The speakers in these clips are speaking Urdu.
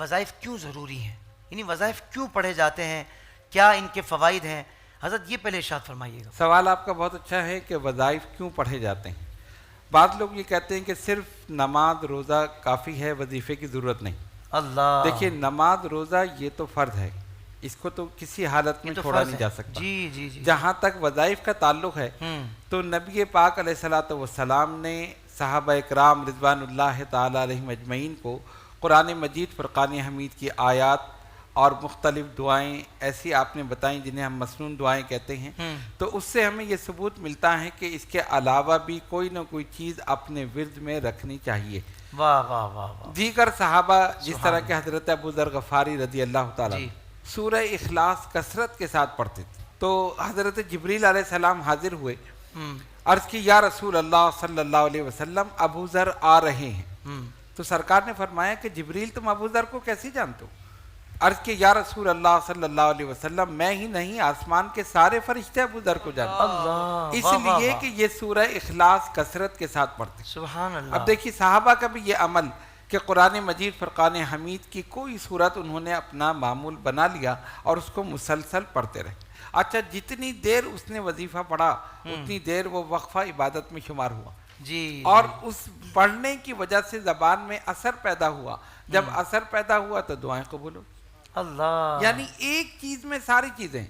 وظائف کیوں ضروری ہیں، یعنی وظائف کیوں پڑھے جاتے ہیں، کیا ان کے فوائد ہیں؟ حضرت یہ پہلے ارشاد فرمائیے گا. سوال آپ کا بہت اچھا ہے کہ وظائف کیوں پڑھے جاتے ہیں. بعض لوگ یہ کہتے ہیں کہ صرف نماز روزہ کافی ہے، وظیفے کی ضرورت نہیں. اللہ دیکھیے نماز روزہ یہ تو فرض ہے، اس کو تو کسی حالت میں چھوڑا نہیں جا سکتا. جی جی جی. جہاں تک وظائف کا تعلق ہے تو نبی پاک علیہ الصلوۃ والسلام نے صحابہ اکرام رضوان اللہ تعالی علیہم اجمعین کو قرآن مجید فرقان حمید کی آیات اور مختلف دعائیں ایسی آپ نے بتائیں جنہیں ہم مسنون دعائیں کہتے ہیں، تو اس سے ہمیں یہ ثبوت ملتا ہے کہ اس کے علاوہ بھی کوئی نہ کوئی چیز اپنے ورد میں رکھنی چاہیے. واہ واہ واہ واہ. دیگر صحابہ جس طرح کہ حضرت ابو ذر غفاری رضی اللہ تعالیٰ سورہ اخلاص کثرت کے ساتھ پڑھتے تھے. تو حضرت جبریل علیہ السلام حاضر ہوئے، عرض کی یا رسول اللہ صلی اللہ علیہ وسلم ابو ذر آ رہے ہیں. تو سرکار نے فرمایا کہ جبریل تم ابو ذر کو کیسے جانتے ہو؟ عرض کی یا رسول اللہ صلی اللہ علیہ وسلم میں ہی نہیں آسمان کے سارے فرشتے ابو ذر کو جانتے ہیں، اس لیے کہ یہ سورہ اخلاص کثرت کے ساتھ پڑھتے. سبحان اللہ. اب دیکھیے صحابہ کا بھی یہ عمل کہ قرآن مجید فرقان حمید کی کوئی صورت انہوں نے اپنا معمول بنا لیا اور اس کو مسلسل پڑھتے رہے. اچھا جتنی دیر اس نے وظیفہ پڑھا اتنی دیر وہ وقفہ عبادت میں شمار ہوا جی. اور اس پڑھنے کی وجہ سے زبان میں اثر پیدا ہوا. جب اثر پیدا ہوا تو دعائیں قبول ہو. اللہ یعنی ایک چیز میں ساری چیزیں،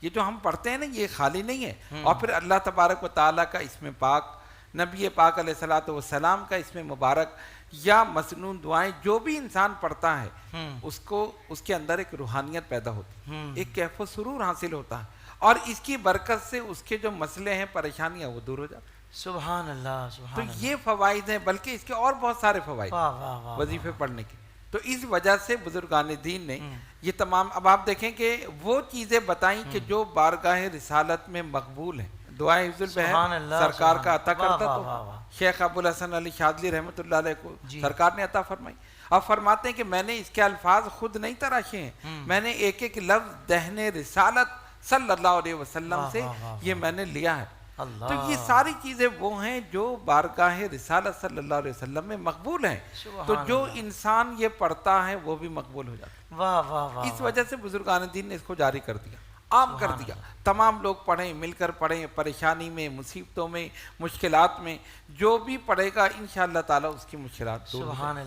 یہ جو ہم پڑھتے ہیں نا یہ خالی نہیں ہے. اور پھر اللہ تبارک و تعالیٰ کا اسم پاک، نبی پاک علیہ الصلوۃ والسلام کا اسم مبارک یا مسنون دعائیں جو بھی انسان پڑھتا ہے اس کو اس کے اندر ایک روحانیت پیدا ہوتی ہے، ایک کیف و سرور حاصل ہوتا ہے، اور اس کی برکت سے اس کے جو مسئلے ہیں پریشانیاں وہ دور ہو جاتی. سبحان اللہ. سبحان تو اللہ. یہ فوائد ہیں، بلکہ اس کے اور بہت سارے فوائد واہ واہ واہ. وظیفے پڑھنے کے. تو اس وجہ سے بزرگان دین نے یہ تمام، اب آپ دیکھیں کہ وہ چیزیں بتائیں کہ جو بارگاہ رسالت میں مقبول ہیں. دعائیں حفظ البہن سرکار کا عطا کرتا تو شیخ ابو الحسن علی شاذلی رحمۃ اللہ علیہ کو سرکار نے عطا فرمائی. اب فرماتے ہیں کہ میں نے اس کے الفاظ خود نہیں تراشے ہیں، میں نے ایک ایک لفظ دہن رسالت صلی اللہ علیہ وسلم سے یہ میں نے لیا ہے. تو یہ ساری چیزیں وہ ہیں جو بارگاہ رسالت صلی اللہ علیہ وسلم میں مقبول ہیں. تو جو انسان یہ پڑھتا ہے وہ بھی مقبول ہو جاتا ہے. واہ واہ واہ. اس وجہ سے بزرگان دین نے اس کو جاری کر دیا، عام کر دیا. تمام لوگ پڑھیں، مل کر پڑھیں، پریشانی میں، مصیبتوں میں، مشکلات میں جو بھی پڑھے گا انشاءاللہ تعالی اس کی مشکلات دور ہو جائیں.